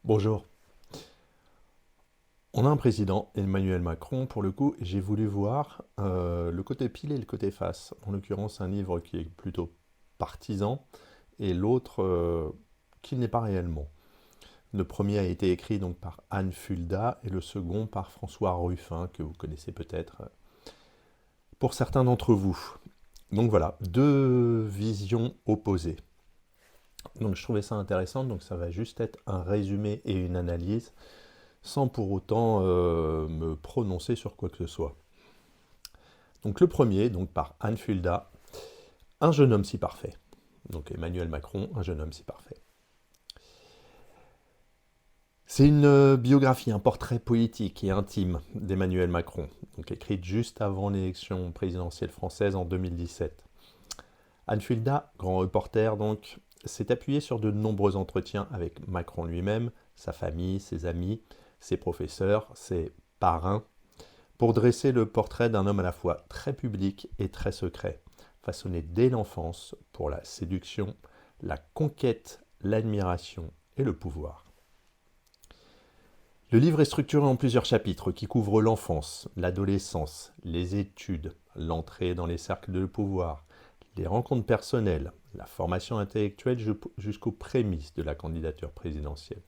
Bonjour. On a un président, Emmanuel Macron, pour le coup, j'ai voulu voir le côté pile et le côté face. En l'occurrence, un livre qui est plutôt partisan et l'autre qui n'est pas réellement. Le premier a été écrit donc par Anne Fulda et le second par François Ruffin, que vous connaissez peut-être pour certains d'entre vous. Donc voilà, deux visions opposées. Donc je trouvais ça intéressant, donc ça va juste être un résumé et une analyse sans pour autant me prononcer sur quoi que ce soit. Donc le premier, donc par Anne Fulda, Un jeune homme si parfait. Donc Emmanuel Macron, Un jeune homme si parfait. C'est une biographie, un portrait politique et intime d'Emmanuel Macron, donc écrite juste avant l'élection présidentielle française en 2017. Anne Fulda, grand reporter donc, s'est appuyé sur de nombreux entretiens avec Macron lui-même, sa famille, ses amis, ses professeurs, ses parrains, pour dresser le portrait d'un homme à la fois très public et très secret, façonné dès l'enfance pour la séduction, la conquête, l'admiration et le pouvoir. Le livre est structuré en plusieurs chapitres qui couvrent l'enfance, l'adolescence, les études, l'entrée dans les cercles de pouvoir, les rencontres personnelles, la formation intellectuelle jusqu'aux prémices de la candidature présidentielle.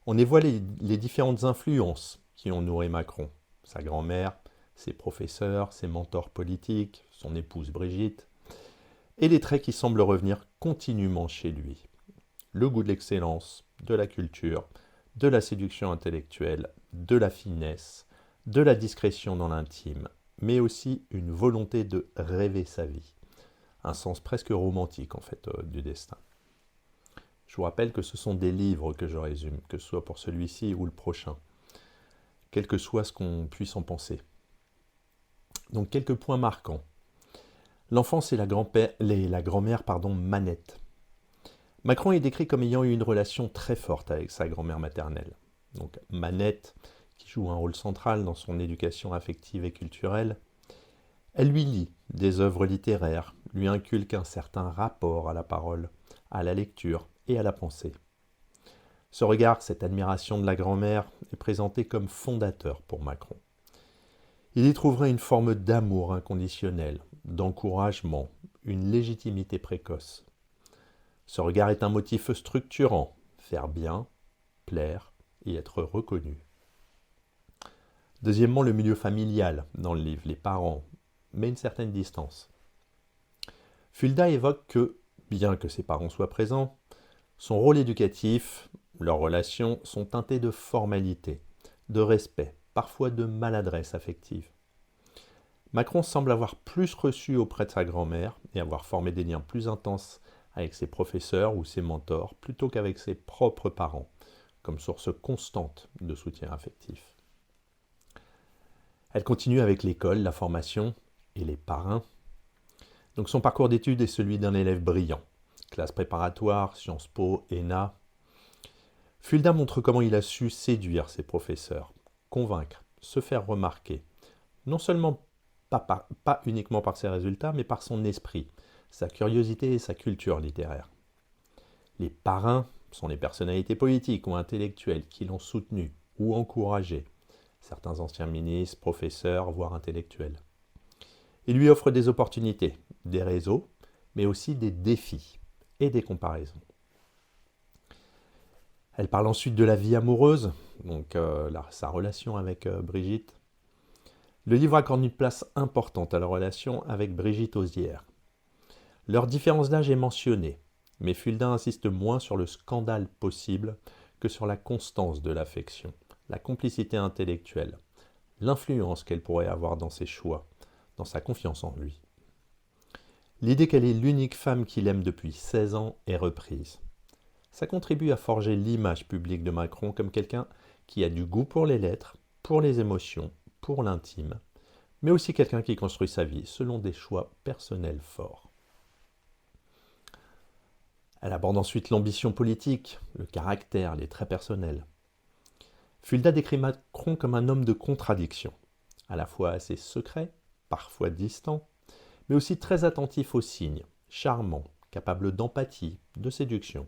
On y voit les différentes influences qui ont nourri Macron. Sa grand-mère, ses professeurs, ses mentors politiques, son épouse Brigitte, et les traits qui semblent revenir continuellement chez lui. Le goût de l'excellence, de la culture, de la séduction intellectuelle, de la finesse, de la discrétion dans l'intime, mais aussi une volonté de rêver sa vie. Un sens presque romantique en fait du destin. Je vous rappelle que ce sont des livres que je résume, que ce soit pour celui-ci ou le prochain, quel que soit ce qu'on puisse en penser. Donc quelques points marquants. L'enfance et la grand-mère manette. Macron est décrit comme ayant eu une relation très forte avec sa grand-mère maternelle. Donc Manette, qui joue un rôle central dans son éducation affective et culturelle, elle lui lit des œuvres littéraires, lui inculque un certain rapport à la parole, à la lecture et à la pensée. Ce regard, cette admiration de la grand-mère est présenté comme fondateur pour Macron. Il y trouverait une forme d'amour inconditionnel, d'encouragement, une légitimité précoce. Ce regard est un motif structurant, faire bien, plaire et être reconnu. Deuxièmement, le milieu familial dans le livre, les parents, mais une certaine distance. Fulda évoque que, bien que ses parents soient présents, son rôle éducatif, leurs relations sont teintées de formalité, de respect, parfois de maladresse affective. Macron semble avoir plus reçu auprès de sa grand-mère et avoir formé des liens plus intenses avec ses professeurs ou ses mentors plutôt qu'avec ses propres parents, comme source constante de soutien affectif. Elle continue avec l'école, la formation et les parrains. Donc son parcours d'études est celui d'un élève brillant. Classe préparatoire, Sciences Po, ENA. Fulda montre comment il a su séduire ses professeurs, convaincre, se faire remarquer, non seulement pas uniquement par ses résultats, mais par son esprit, sa curiosité et sa culture littéraire. Les parrains sont les personnalités politiques ou intellectuelles qui l'ont soutenu ou encouragé, certains anciens ministres, professeurs, voire intellectuels. Il lui offre des opportunités, des réseaux, mais aussi des défis et des comparaisons. Elle parle ensuite de la vie amoureuse, donc sa relation avec Brigitte. Le livre accorde une place importante à la relation avec Brigitte Ozière. Leur différence d'âge est mentionnée, mais Fulda insiste moins sur le scandale possible que sur la constance de l'affection, la complicité intellectuelle, l'influence qu'elle pourrait avoir dans ses choix, dans sa confiance en lui. L'idée qu'elle est l'unique femme qu'il aime depuis 16 ans est reprise. Ça contribue à forger l'image publique de Macron comme quelqu'un qui a du goût pour les lettres, pour les émotions, pour l'intime, mais aussi quelqu'un qui construit sa vie selon des choix personnels forts. Elle aborde ensuite l'ambition politique, le caractère, les traits personnels. Fulda décrit Macron comme un homme de contradiction, à la fois assez secret, parfois distant, mais aussi très attentif aux signes, charmant, capable d'empathie, de séduction.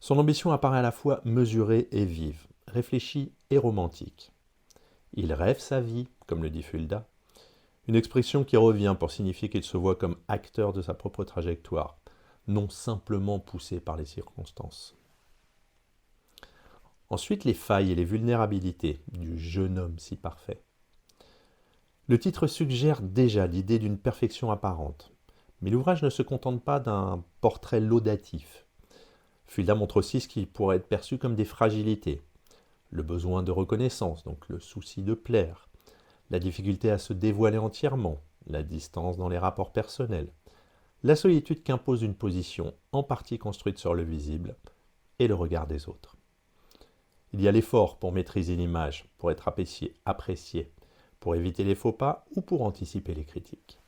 Son ambition apparaît à la fois mesurée et vive, réfléchie et romantique. Il rêve sa vie, comme le dit Fulda, une expression qui revient pour signifier qu'il se voit comme acteur de sa propre trajectoire, non simplement poussé par les circonstances. Ensuite, les failles et les vulnérabilités du jeune homme si parfait. Le titre suggère déjà l'idée d'une perfection apparente, mais l'ouvrage ne se contente pas d'un portrait laudatif. Fulda montre aussi ce qui pourrait être perçu comme des fragilités, le besoin de reconnaissance, donc le souci de plaire, la difficulté à se dévoiler entièrement, la distance dans les rapports personnels, la solitude qu'impose une position en partie construite sur le visible et le regard des autres. Il y a l'effort pour maîtriser l'image, pour être apprécié, pour éviter les faux pas ou pour anticiper les critiques.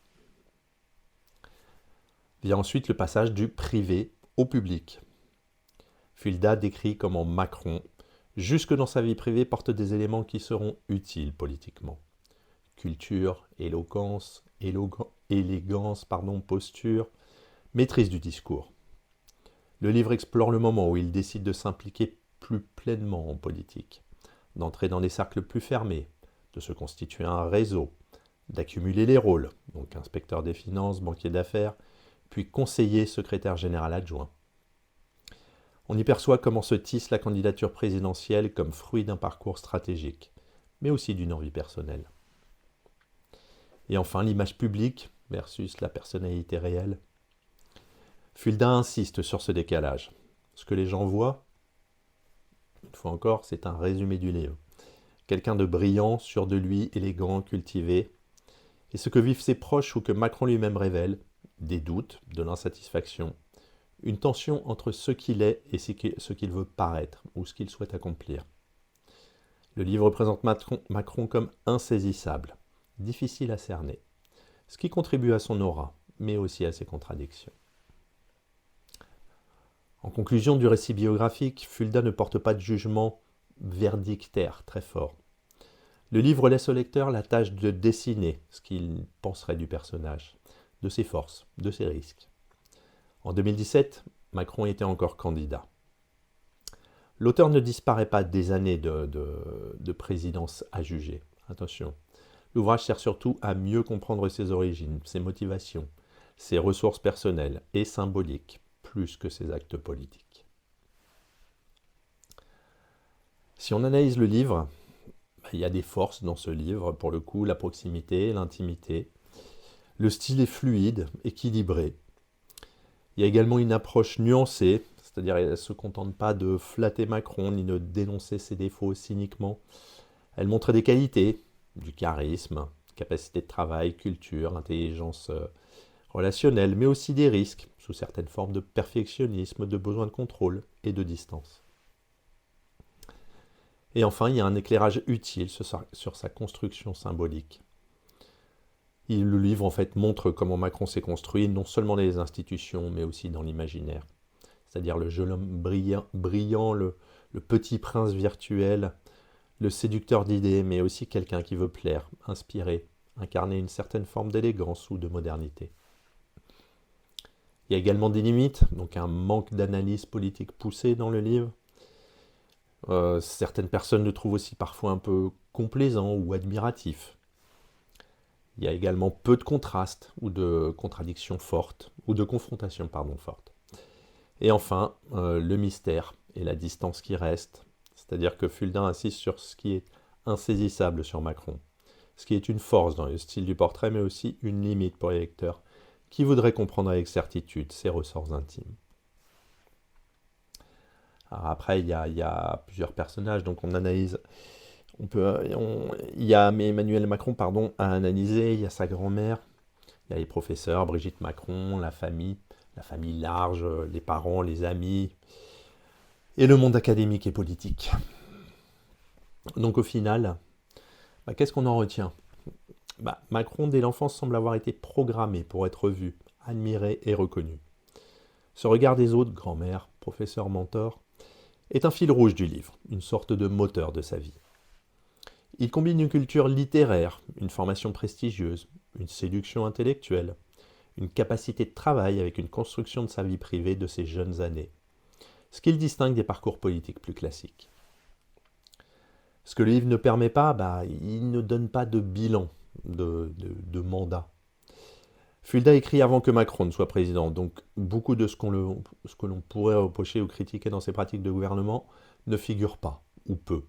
Vient ensuite le passage du privé au public. Fulda décrit comment Macron, jusque dans sa vie privée, porte des éléments qui seront utiles politiquement. Culture, éloquence, élégance, posture, maîtrise du discours. Le livre explore le moment où il décide de s'impliquer plus pleinement en politique, d'entrer dans des cercles plus fermés, de se constituer un réseau, d'accumuler les rôles, donc inspecteur des finances, banquier d'affaires, puis conseiller secrétaire général adjoint. On y perçoit comment se tisse la candidature présidentielle comme fruit d'un parcours stratégique, mais aussi d'une envie personnelle. Et enfin, l'image publique versus la personnalité réelle. Fulda insiste sur ce décalage. Ce que les gens voient, une fois encore, c'est un résumé du livre. Quelqu'un de brillant, sûr de lui, élégant, cultivé. Et ce que vivent ses proches ou que Macron lui-même révèle, des doutes, de l'insatisfaction, une tension entre ce qu'il est et ce qu'il veut paraître ou ce qu'il souhaite accomplir. Le livre présente Macron comme insaisissable, difficile à cerner, ce qui contribue à son aura, mais aussi à ses contradictions. En conclusion du récit biographique, Fulda ne porte pas de jugement verdictaire très fort. Le livre laisse au lecteur la tâche de dessiner ce qu'il penserait du personnage, de ses forces, de ses risques. En 2017, Macron était encore candidat. L'auteur ne disparaît pas des années de présidence à juger. Attention, l'ouvrage sert surtout à mieux comprendre ses origines, ses motivations, ses ressources personnelles et symboliques, plus que ses actes politiques. Si on analyse le livre, il y a des forces dans ce livre, pour le coup, la proximité, l'intimité. Le style est fluide, équilibré. Il y a également une approche nuancée, c'est-à-dire qu'elle ne se contente pas de flatter Macron ni de dénoncer ses défauts cyniquement. Elle montre des qualités, du charisme, capacité de travail, culture, intelligence relationnelle, mais aussi des risques, sous certaines formes de perfectionnisme, de besoin de contrôle et de distance. Et enfin, il y a un éclairage utile sur sa construction symbolique. Le livre, en fait, montre comment Macron s'est construit, non seulement dans les institutions, mais aussi dans l'imaginaire. C'est-à-dire le jeune homme brillant, le petit prince virtuel, le séducteur d'idées, mais aussi quelqu'un qui veut plaire, inspirer, incarner une certaine forme d'élégance ou de modernité. Il y a également des limites, donc un manque d'analyse politique poussée dans le livre. Certaines personnes le trouvent aussi parfois un peu complaisant ou admiratif. Il y a également peu de contrastes ou de contradictions fortes, ou de confrontations fortes. Et enfin, le mystère et la distance qui reste, c'est-à-dire que Fulda insiste sur ce qui est insaisissable sur Macron, ce qui est une force dans le style du portrait, mais aussi une limite pour les lecteurs qui voudraient comprendre avec certitude ses ressorts intimes. Alors après, il y a plusieurs personnages, donc on analyse. Il y a Emmanuel Macron à analyser, il y a sa grand-mère, il y a les professeurs, Brigitte Macron, la famille large, les parents, les amis, et le monde académique et politique. Donc au final, qu'est-ce qu'on en retient ? Macron, dès l'enfance, semble avoir été programmé pour être vu, admiré et reconnu. Ce regard des autres, grand-mère, professeur, mentor, est un fil rouge du livre, une sorte de moteur de sa vie. Il combine une culture littéraire, une formation prestigieuse, une séduction intellectuelle, une capacité de travail avec une construction de sa vie privée de ses jeunes années. ce qui le distingue des parcours politiques plus classiques. Ce que le livre ne permet pas, il ne donne pas de bilan de mandat. Fulda écrit avant que Macron ne soit président, donc beaucoup de ce que l'on pourrait reprocher ou critiquer dans ses pratiques de gouvernement ne figure pas, ou peu.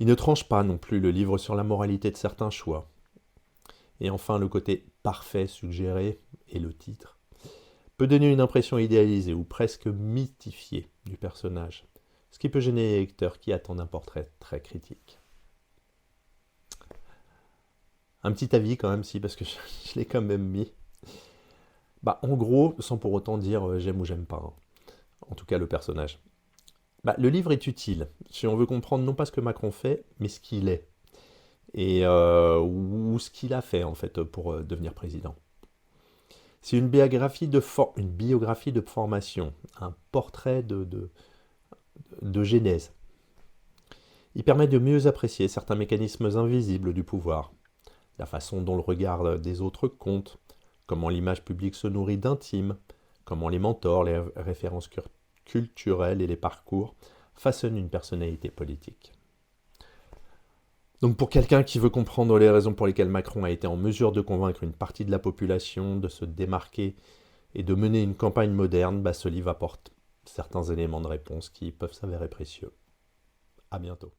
Il ne tranche pas non plus le livre sur la moralité de certains choix. Et enfin, le côté parfait suggéré, et le titre, peut donner une impression idéalisée ou presque mythifiée du personnage, ce qui peut gêner les lecteurs qui attendent un portrait très critique. Un petit avis quand même, si, parce que je l'ai quand même mis. En gros, sans pour autant dire j'aime ou j'aime pas, hein. En tout cas le personnage. Le livre est utile, si on veut comprendre non pas ce que Macron fait, mais ce qu'il est. Et ou ce qu'il a fait en fait pour devenir président. C'est une biographie de formation, un portrait de genèse. Il permet de mieux apprécier certains mécanismes invisibles du pouvoir, la façon dont le regard des autres compte, comment l'image publique se nourrit d'intime, comment les mentors, les références culturelles et les parcours façonnent une personnalité politique. Donc pour quelqu'un qui veut comprendre les raisons pour lesquelles Macron a été en mesure de convaincre une partie de la population de se démarquer et de mener une campagne moderne, ce livre apporte certains éléments de réponse qui peuvent s'avérer précieux. À bientôt.